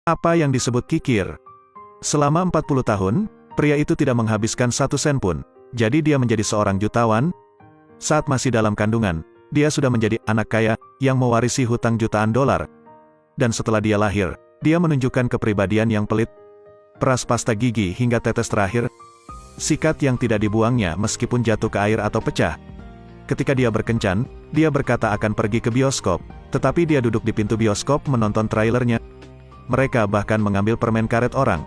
Apa yang disebut kikir? Selama 40 tahun, pria itu tidak menghabiskan 1 sen pun. Jadi dia menjadi seorang jutawan. Saat masih dalam kandungan, dia sudah menjadi anak kaya yang mewarisi hutang jutaan dolar. Dan setelah dia lahir, dia menunjukkan kepribadian yang pelit. Peras pasta gigi hingga tetes terakhir. Sikat yang tidak dibuangnya meskipun jatuh ke air atau pecah. Ketika dia berkencan, dia berkata akan pergi ke bioskop, tetapi dia duduk di pintu bioskop menonton trailernya. Mereka bahkan mengambil permen karet orang.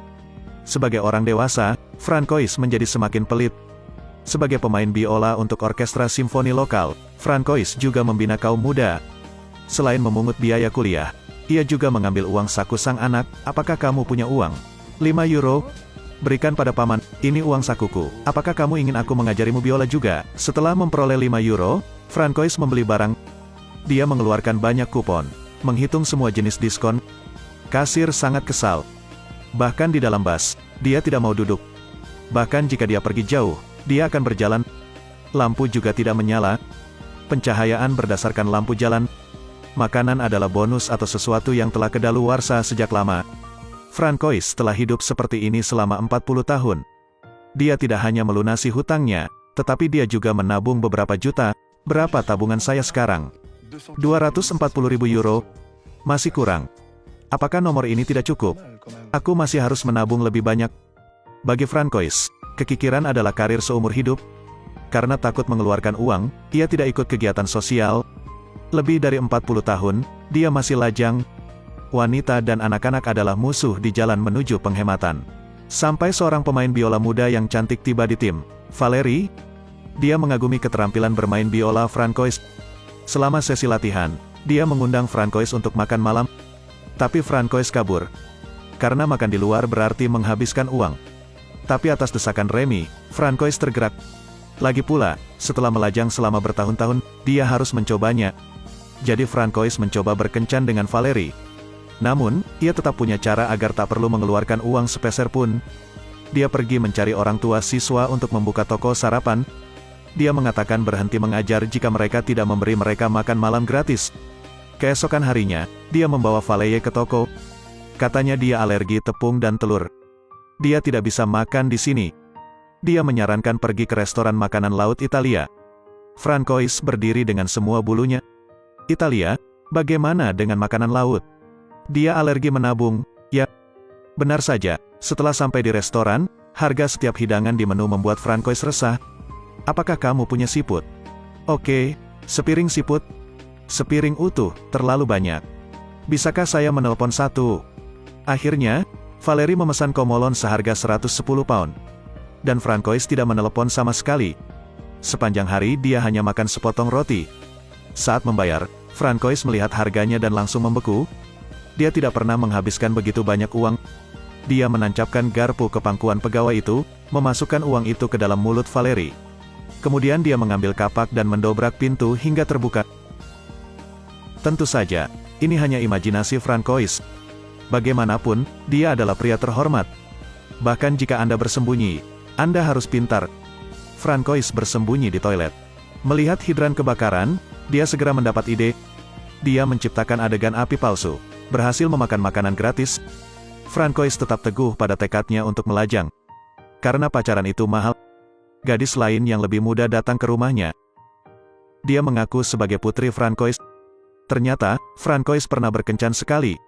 Sebagai orang dewasa, Francois menjadi semakin pelit. Sebagai pemain biola untuk orkestra simfoni lokal, Francois juga membina kaum muda. Selain memungut biaya kuliah, ia juga mengambil uang saku sang anak. Apakah kamu punya uang? 5 euro? Berikan pada paman, ini uang sakuku. Apakah kamu ingin aku mengajarimu biola juga? Setelah memperoleh 5 euro, Francois membeli barang. Dia mengeluarkan banyak kupon, menghitung semua jenis diskon. Kasir sangat kesal. Bahkan di dalam bus, dia tidak mau duduk. Bahkan jika dia pergi jauh, dia akan berjalan. Lampu juga tidak menyala. Pencahayaan berdasarkan lampu jalan. Makanan adalah bonus atau sesuatu yang telah kedaluarsa sejak lama. Francois telah hidup seperti ini selama 40 tahun. Dia tidak hanya melunasi hutangnya, tetapi dia juga menabung beberapa juta. Berapa tabungan saya sekarang? 240.000 euro. Masih kurang. Apakah nomor ini tidak cukup? Aku masih harus menabung lebih banyak. Bagi Francois, kekikiran adalah karir seumur hidup. Karena takut mengeluarkan uang, ia tidak ikut kegiatan sosial. Lebih dari 40 tahun, dia masih lajang. Wanita dan anak-anak adalah musuh di jalan menuju penghematan. Sampai seorang pemain biola muda yang cantik tiba di tim, Valerie. Dia mengagumi keterampilan bermain biola Francois. Selama sesi latihan, dia mengundang Francois untuk makan malam. Tapi Francois kabur. Karena makan di luar berarti menghabiskan uang. Tapi atas desakan Remy, Francois tergerak. Lagi pula, setelah melajang selama bertahun-tahun, dia harus mencobanya. Jadi Francois mencoba berkencan dengan Valerie. Namun, ia tetap punya cara agar tak perlu mengeluarkan uang sepeser pun. Dia pergi mencari orang tua siswa untuk membuka toko sarapan. Dia mengatakan berhenti mengajar jika mereka tidak memberi mereka makan malam gratis. Keesokan harinya, dia membawa Valerie ke toko. Katanya dia alergi tepung dan telur. Dia tidak bisa makan di sini. Dia menyarankan pergi ke restoran makanan laut Italia. Francois berdiri dengan semua bulunya. Italia? Bagaimana dengan makanan laut? Dia alergi menabung. Ya, benar saja. Setelah sampai di restoran, harga setiap hidangan di menu membuat Francois resah. Apakah kamu punya siput? Oke, sepiring siput. Sepiring utuh, terlalu banyak. Bisakah saya menelpon satu? Akhirnya, Valerie memesan komolon seharga 110 pound. Dan Francois tidak menelpon sama sekali. Sepanjang hari dia hanya makan sepotong roti. Saat membayar, Francois melihat harganya dan langsung membeku. Dia tidak pernah menghabiskan begitu banyak uang. Dia menancapkan garpu ke pangkuan pegawai itu, memasukkan uang itu ke dalam mulut Valerie. Kemudian dia mengambil kapak dan mendobrak pintu hingga terbuka. Tentu saja, ini hanya imajinasi Francois. Bagaimanapun, dia adalah pria terhormat. Bahkan jika Anda bersembunyi, Anda harus pintar. Francois bersembunyi di toilet. Melihat hidran kebakaran, dia segera mendapat ide. Dia menciptakan adegan api palsu, berhasil memakan makanan gratis. Francois tetap teguh pada tekadnya untuk melajang. Karena pacaran itu mahal, gadis lain yang lebih muda datang ke rumahnya. Dia mengaku sebagai putri Francois. Ternyata, Francois pernah berkencan sekali.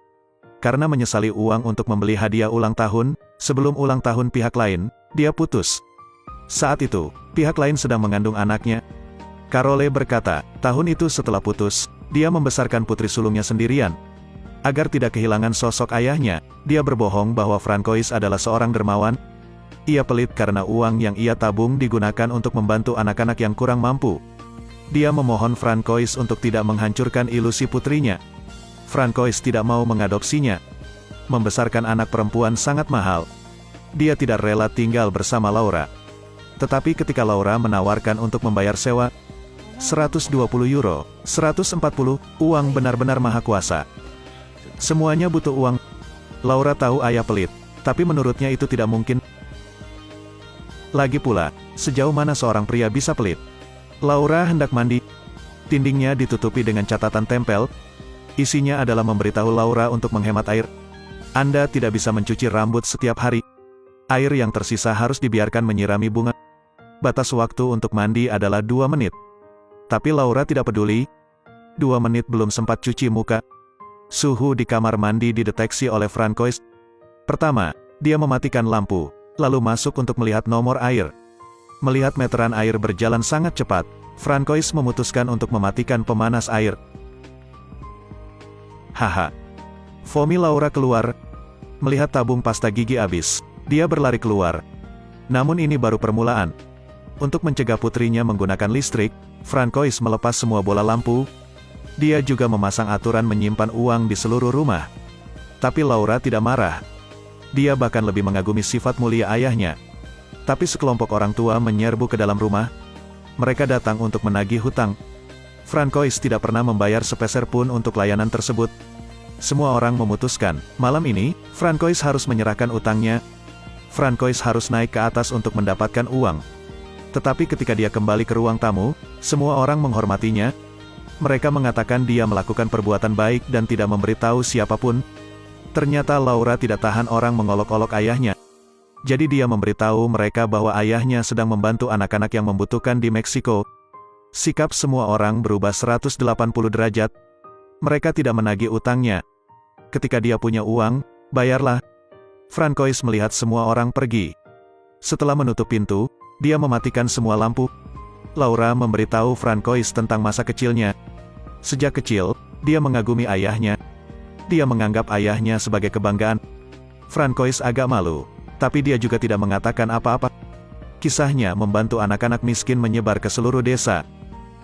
Karena menyesali uang untuk membeli hadiah ulang tahun, sebelum ulang tahun pihak lain, dia putus. Saat itu, pihak lain sedang mengandung anaknya. Carole berkata, tahun itu setelah putus, dia membesarkan putri sulungnya sendirian. Agar tidak kehilangan sosok ayahnya, dia berbohong bahwa Francois adalah seorang dermawan. Ia pelit karena uang yang ia tabung digunakan untuk membantu anak-anak yang kurang mampu. Dia memohon Francois untuk tidak menghancurkan ilusi putrinya. Francois tidak mau mengadopsinya. Membesarkan anak perempuan sangat mahal. Dia tidak rela tinggal bersama Laura. Tetapi ketika Laura menawarkan untuk membayar sewa, 120 euro, 140, uang benar-benar maha kuasa. Semuanya butuh uang. Laura tahu ayah pelit, tapi menurutnya itu tidak mungkin. Lagi pula, sejauh mana seorang pria bisa pelit? Laura hendak mandi. Dindingnya ditutupi dengan catatan tempel. Isinya adalah memberitahu Laura untuk menghemat air. Anda tidak bisa mencuci rambut setiap hari. Air yang tersisa harus dibiarkan menyirami bunga. Batas waktu untuk mandi adalah 2 menit. Tapi Laura tidak peduli. 2 menit belum sempat cuci muka. Suhu di kamar mandi dideteksi oleh Francois. Pertama, dia mematikan lampu, lalu masuk untuk melihat nomor air. Melihat meteran air berjalan sangat cepat, Francois memutuskan untuk mematikan pemanas air. Haha. Fomi Laura keluar. Melihat tabung pasta gigi habis, dia berlari keluar. Namun ini baru permulaan. Untuk mencegah putrinya menggunakan listrik, Francois melepas semua bola lampu. Dia juga memasang aturan menyimpan uang di seluruh rumah. Tapi Laura tidak marah. Dia bahkan lebih mengagumi sifat mulia ayahnya. Tapi sekelompok orang tua menyerbu ke dalam rumah. Mereka datang untuk menagih hutang. Francois tidak pernah membayar sepeser pun untuk layanan tersebut. Semua orang memutuskan, malam ini, Francois harus menyerahkan utangnya. Francois harus naik ke atas untuk mendapatkan uang. Tetapi ketika dia kembali ke ruang tamu, semua orang menghormatinya. Mereka mengatakan dia melakukan perbuatan baik dan tidak memberitahu siapapun. Ternyata Laura tidak tahan orang mengolok-olok ayahnya. Jadi dia memberitahu mereka bahwa ayahnya sedang membantu anak-anak yang membutuhkan di Meksiko. Sikap semua orang berubah 180 derajat. Mereka tidak menagih utangnya. Ketika dia punya uang, bayarlah. Francois melihat semua orang pergi. Setelah menutup pintu, dia mematikan semua lampu. Laura memberitahu Francois tentang masa kecilnya. Sejak kecil, dia mengagumi ayahnya. Dia menganggap ayahnya sebagai kebanggaan. Francois agak malu. Tapi dia juga tidak mengatakan apa-apa. Kisahnya membantu anak-anak miskin menyebar ke seluruh desa.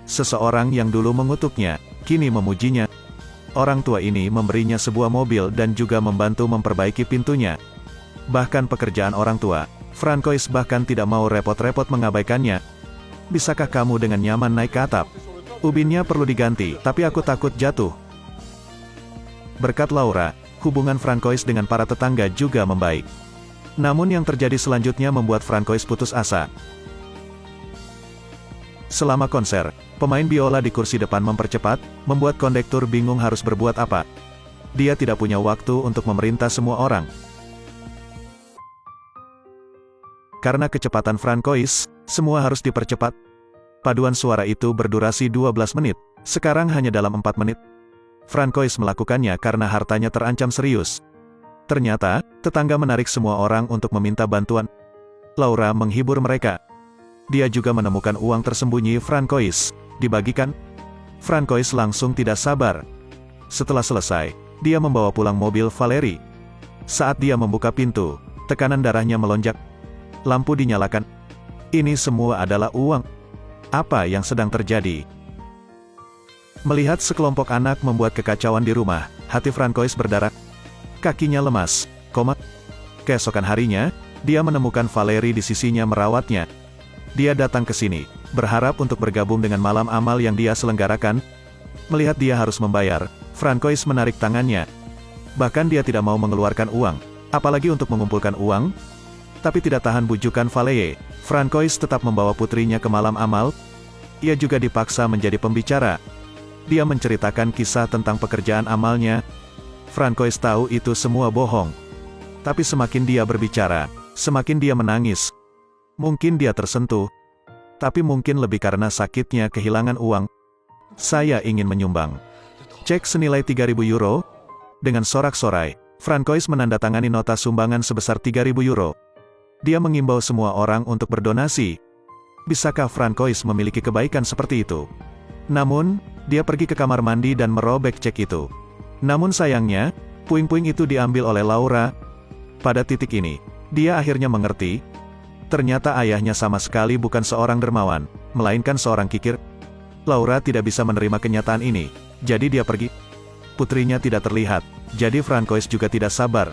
Seseorang yang dulu mengutuknya, kini memujinya. Orang tua ini memberinya sebuah mobil dan juga membantu memperbaiki pintunya. Bahkan pekerjaan orang tua, Francois bahkan tidak mau repot-repot mengabaikannya. Bisakah kamu dengan nyaman naik ke atap? Ubinnya perlu diganti, tapi aku takut jatuh. Berkat Laura, hubungan Francois dengan para tetangga juga membaik. Namun yang terjadi selanjutnya membuat Francois putus asa. Selama konser, pemain biola di kursi depan mempercepat, membuat kondektur bingung harus berbuat apa. Dia tidak punya waktu untuk memerintah semua orang. Karena kecepatan Francois, semua harus dipercepat. Paduan suara itu berdurasi 12 menit, sekarang hanya dalam 4 menit. Francois melakukannya karena hartanya terancam serius. Ternyata, tetangga menarik semua orang untuk meminta bantuan. Laura menghibur mereka. Dia juga menemukan uang tersembunyi Francois, dibagikan. Francois langsung tidak sabar. Setelah selesai, dia membawa pulang mobil Valerie. Saat dia membuka pintu, tekanan darahnya melonjak. Lampu dinyalakan. Ini semua adalah uang. Apa yang sedang terjadi? Melihat sekelompok anak membuat kekacauan di rumah, hati Francois berderak. Kakinya lemas, Keesokan harinya, dia menemukan Valerie di sisinya merawatnya. Dia datang ke sini, berharap untuk bergabung dengan malam amal yang dia selenggarakan. Melihat dia harus membayar, Francois menarik tangannya. Bahkan dia tidak mau mengeluarkan uang, apalagi untuk mengumpulkan uang. Tapi tidak tahan bujukan Valerie, Francois tetap membawa putrinya ke malam amal. Ia juga dipaksa menjadi pembicara. Dia menceritakan kisah tentang pekerjaan amalnya. Francois tahu itu semua bohong. Tapi semakin dia berbicara, semakin dia menangis. Mungkin dia tersentuh. Tapi mungkin lebih karena sakitnya kehilangan uang. Saya ingin menyumbang. Cek senilai 3.000 euro. Dengan sorak-sorai, Francois menandatangani nota sumbangan sebesar 3.000 euro. Dia mengimbau semua orang untuk berdonasi. Bisakah Francois memiliki kebaikan seperti itu? Namun, dia pergi ke kamar mandi dan merobek cek itu. Namun sayangnya, puing-puing itu diambil oleh Laura. Pada titik ini, dia akhirnya mengerti. Ternyata ayahnya sama sekali bukan seorang dermawan, melainkan seorang kikir. Laura tidak bisa menerima kenyataan ini, jadi dia pergi. Putrinya tidak terlihat, jadi Francois juga tidak sabar.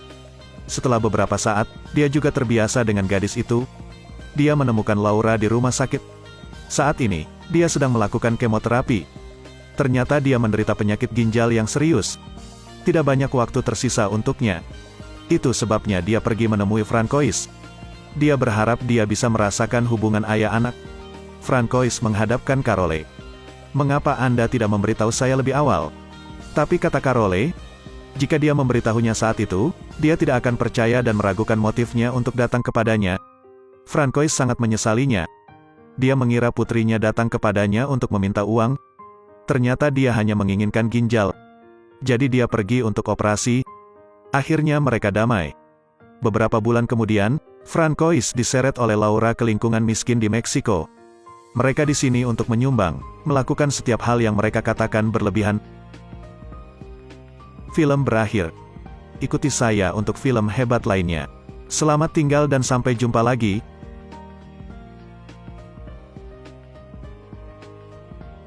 Setelah beberapa saat, dia juga terbiasa dengan gadis itu. Dia menemukan Laura di rumah sakit. Saat ini, dia sedang melakukan kemoterapi. Ternyata dia menderita penyakit ginjal yang serius. Tidak banyak waktu tersisa untuknya. Itu sebabnya dia pergi menemui Francois. Dia berharap dia bisa merasakan hubungan ayah anak. Francois menghadapkan Carole. Mengapa Anda tidak memberitahu saya lebih awal? Tapi kata Carole, jika dia memberitahunya saat itu, Dia tidak akan percaya dan meragukan motifnya untuk datang kepadanya. Francois sangat menyesalinya. Dia mengira putrinya datang kepadanya untuk meminta uang. Ternyata dia hanya menginginkan ginjal. Jadi dia pergi untuk operasi. Akhirnya mereka damai. Beberapa bulan kemudian, Francois diseret oleh Laura ke lingkungan miskin di Meksiko. Mereka di sini untuk menyumbang, melakukan setiap hal yang mereka katakan berlebihan. Film berakhir. Ikuti saya untuk film hebat lainnya. Selamat tinggal dan sampai jumpa lagi.